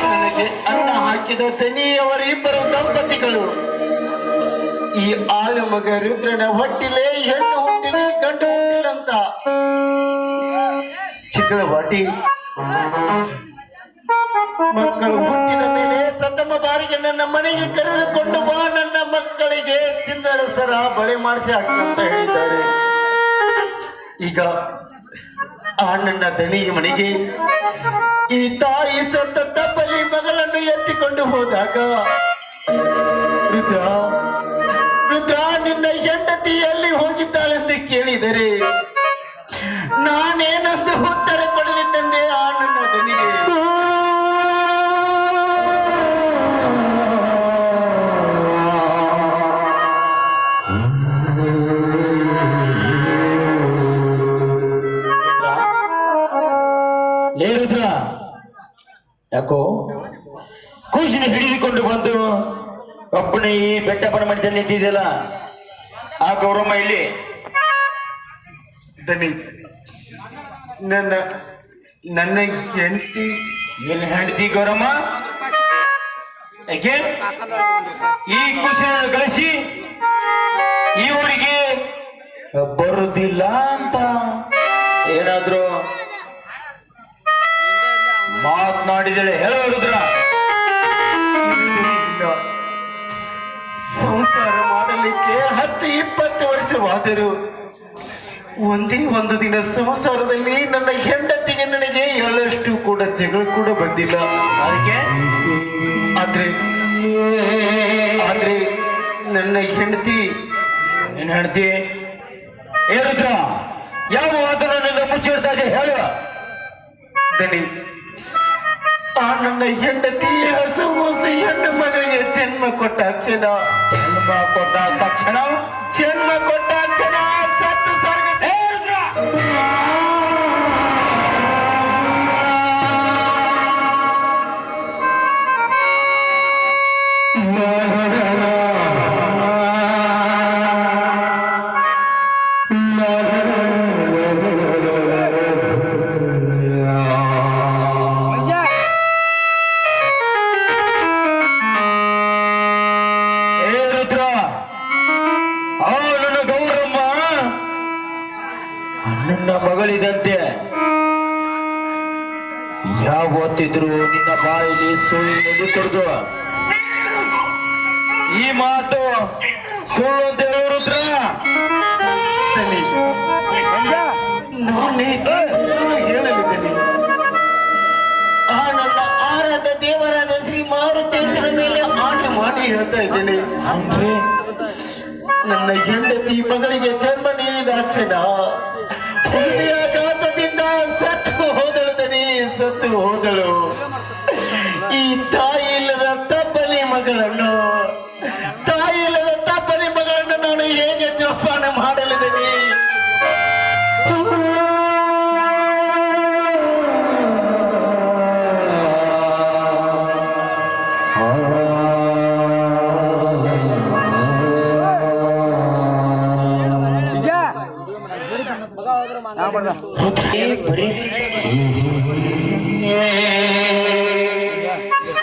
ನನಗೆ ಅನ್ನ ಹಾಕಿದ ದನಿಯವರಿಬ್ಬರು ದಂಪತಿಗಳು ಈ ಆಳು ಮಗ ರುದ್ರನ ಹೊಟ್ಟಿಲೆ ಹೆಣ್ಣು ಹುಟ್ಟಿಲೆ ಗಂಡು ಹುಟ್ಟಿಲಂತ ಚಿಕ್ಕವಾಟಿ ಮಕ್ಕಳು ಹುಟ್ಟಿದ ಮೇಲೆ ಪ್ರಥಮ ಬಾರಿಗೆ ನನ್ನ ಮನೆಗೆ ಕರೆದುಕೊಂಡು ಬಾ, ನನ್ನ ಮಕ್ಕಳಿಗೆ ಚಿನ್ನದ ಸರ ಬಳೆ ಮಾಡಿಸಿ ಹಾಕಂತ ಹೇಳಿದ್ದಾರೆ. ಈಗ ಆ ನನ್ನ ದನಿಯ ಮನೆಗೆ ಈ ತಾಯಿ ಸತ್ತ ತಪ್ಪಲಿ ಮಗಳನ್ನು ಎತ್ತಿಕೊಂಡು ಹೋದಾಗ ರುದ್ರ ರುದ್ರ ನಿನ್ನ ಹೆಂಡತಿ ಎಲ್ಲಿ ಹೋಗಿದ್ದಾಳೆಂದು ಕೇಳಿದರೆ ನಾನೇನೊಂದು ಉತ್ತರ ಕೊಡಲಿ ತಂದೆ ಆ ನನ್ನ ದನಿಗೆ. ಯಾಕೋ ಕೂಸಿನ ಹಿಡಿದುಕೊಂಡು ಬಂದು ಒಬ್ಬನೇ ಈ ಬೆಟ್ಟಪ್ಪನ ಮಧ್ಯದಲ್ಲಿ ನಿಂತಿದೆಯಲ್ಲ, ಆ ಗೌರಮ್ಮ ಇಲ್ಲಿ ದನಿ ನನ್ನ ನನ್ನ ಹೆಂಡತಿ ನಿನ್ನ ಹೆಂಡತಿ ಗೌರಮ್ಮ ಯಾಕೆ ಈ ಕೂಸಿನ ಕಳಿಸಿ ಈ ಊರಿಗೆ ಬರುದಿಲ್ಲ ಅಂತ ಏನಾದ್ರು ಮಾತನಾಡಿದಳೆ ಹೇಳುವುದ್ರ? ಸಂಸಾರ ಮಾಡಲಿಕ್ಕೆ 10-20 ವರ್ಷವಾದರೂ ಒಂದೇ ಒಂದು ದಿನ ಸಂಸಾರದಲ್ಲಿ ನನ್ನ ಹೆಂಡತಿಗೆ ನನಗೆ ಎಳ್ಳಷ್ಟು ಕೂಡ ಜಗಳ ಕೂಡ ಬಂದಿಲ್ಲ. ಅದಕ್ಕೆ ಆದ್ರೆ ನನ್ನ ಹೆಂಡತಿ ಹೇಳುದ್ರ ಯಾವ ಮಾತನ್ನ ಮುಚ್ಚಿಡ್ತಾ ಇದೆ ಹೇಳುವ ದನಿ. ಆ ನನ್ನ ಹೆಂಡತಿ ಹಸು ಹೆಣ್ಣು ಮಗಳಿಗೆ ಜನ್ಮ ಕೊಟ್ಟ ತಕ್ಷಣ ಸತ್ತು ಸ್ವರ್ಗ ನನ್ನ ಮಗಳಿದಂತೆ ಯಾವತ್ತಿದ್ರು ನಿನ್ನ ಬಾಯಲ್ಲಿ ಸುಳ್ಳು ಕೊಡ್ದು ಈ ಮಾತು ಸುಳ್ಳು ಅಂತ ಹೇಳಿರುದ್ರ ಹೇಳಲಿದ್ದೇನೆ. ಆ ನನ್ನ ಆರಾಧ ದೇವರಾದ ಶ್ರೀ ಮಾರುತೇಶ್ವರ ಮೇಲೆ ಆಣೆ ಮಾಡಿ ಹೇಳ್ತಾ ಇದ್ದೇನೆ. ನನ್ನ ಹೆಂಡತಿ ಮಗಳಿಗೆ ಜನ್ಮ ನೀಡಿದ ಕ್ಷಣ ಹೃದಯಾಘಾತದಿಂದ ಸತ್ತು ಹೋದಳು ದನಿ, ಸತ್ತು ಹೋದಳು. ಈ ತಾಯಿ ಇಲ್ಲದ ತಪ್ಪಲಿ ಮಗಳನ್ನು ನಾನು ಹೇಗೆ ಜೋಪಾನ ಮಾಡಲಿದ್ದೀನಿ?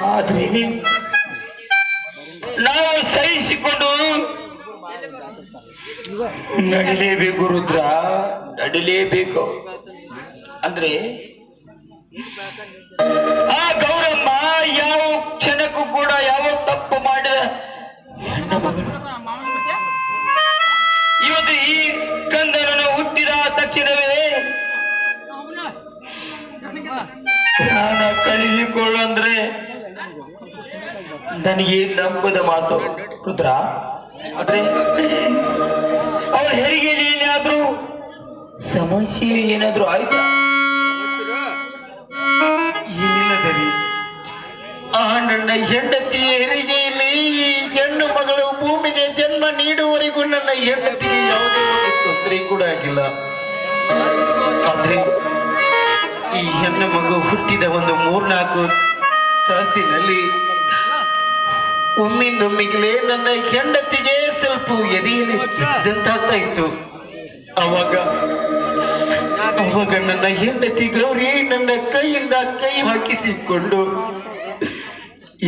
ಆದ್ರೆ ನಾವು ಸಹಿಸಿಕೊಂಡು ನಡಿಲೇಬೇಕು ರುದ್ರ, ನಡಿಲೇಬೇಕು. ಅಂದ್ರೆ ಆ ಗೌರಮ್ಮ ಯಾವ ಕ್ಷಣಕ್ಕೂ ಕೂಡ ಯಾವ ತಪ್ಪು ಮಾಡಿದ ಹೆಣ್ಣ ಮಗಳು ಇವತ್ತು ಈ ಕಂದನನ್ನು ಹುಟ್ಟಿದ ತಕ್ಷಣವೇ ಪ್ರಾಣ ಕಳೆದುಕೊಳ್ಳಂದ್ರೆ ನನಗೆ ನಂಬದ ಮಾತು ರುದ್ರ. ಆದ್ರೆ ಅವಳ ಹೆರಿಗೆಯಲ್ಲಿ ಏನಾದ್ರೂ ಸಮಸ್ಯೆ ಏನಾದ್ರೂ ಆಯ್ತಾ? ಏನಿಲ್ಲದರಿ, ಆ ನನ್ನ ಹೆಂಡತಿಯ ಹೆರಿಗೆಯಲ್ಲಿ ಈ ಹೆಣ್ಣು ಮಗಳು ಭೂಮಿಗೆ ಜನ್ಮ ನೀಡುವವರೆಗೂ ನನ್ನ ಹೆಂಡತಿಗೆ ಯಾವುದೇ ಒಂದು ತೊಂದರೆ ಕೂಡ ಆಗಿಲ್ಲ. ಆದ್ರೆ ಈ ಹೆಣ್ಣು ಮಗು ಹುಟ್ಟಿದ ಒಂದು 3-4 ತಾಸಿನಲ್ಲಿ ಒಮ್ಮಿಂದೊಮ್ಮಿಗಲೇ ನನ್ನ ಹೆಂಡತಿಗೆ ಸ್ವಲ್ಪ ಎದೆಯಲ್ಲಿ ಚುಚ್ಚಿದಂತಾಗ್ತಾ ಇತ್ತು. ಅವಾಗ ನನ್ನ ಹೆಂಡತಿ ಗೌರಿ ನನ್ನ ಕೈಯಿಂದ ಕೈ ಹಾಕಿಸಿಕೊಂಡು,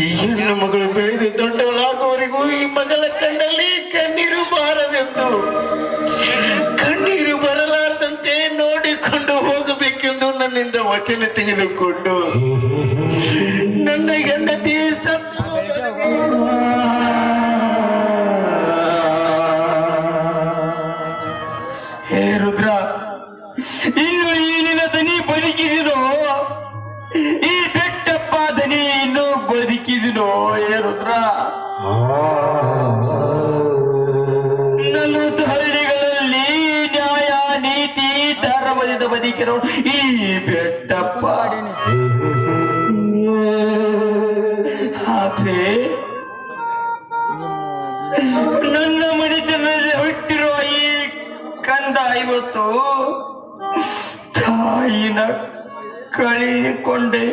ಈ ಹೆಣ್ಣು ಮಗಳು ಬೆಳೆದು ದೊಡ್ಡವಳಾಗುವವರೆಗೂ ಈ ಮಗಳ ಕಣ್ಣಲ್ಲಿ ಕಣ್ಣೀರು ಬಾರದೆಂದು, ಕಣ್ಣೀರು ಬರಲಾರದಂತೆ ನೋಡಿಕೊಂಡು ಹೋಗಬೇಕೆಂದು ನನ್ನಿಂದ ವಚನ ತೆಗೆದುಕೊಂಡು ನನ್ನ ಹೆಂಡತಿ ಸತ್ತು ಹೇ ರುದ್ರ, ಇನ್ನು ಈ ನಿನ್ನ ದನಿ ಬದುಕಿದಿನೋ? ಈ ಬೆಟ್ಟಪ್ಪ ದನಿ ಇನ್ನು ಬದುಕಿದಿನೋ? ಹೇ ರುದ್ರ, 40 ಹಳ್ಳಿಗಳಲ್ಲಿ ನ್ಯಾಯ ನೀತಿ ಧರ್ಮದಿಂದ ಬದುಕಿರೋ ಈ ಬೆಟ್ಟಪ್ಪ. ಆದ್ರೆ ನನ್ನ ಮನೆತನದಲ್ಲಿ ಹುಟ್ಟಿರುವ ಈ ಕಂದ ಇವತ್ತು ತಾಯಿನ ಕಳೆದುಕೊಂಡೆ.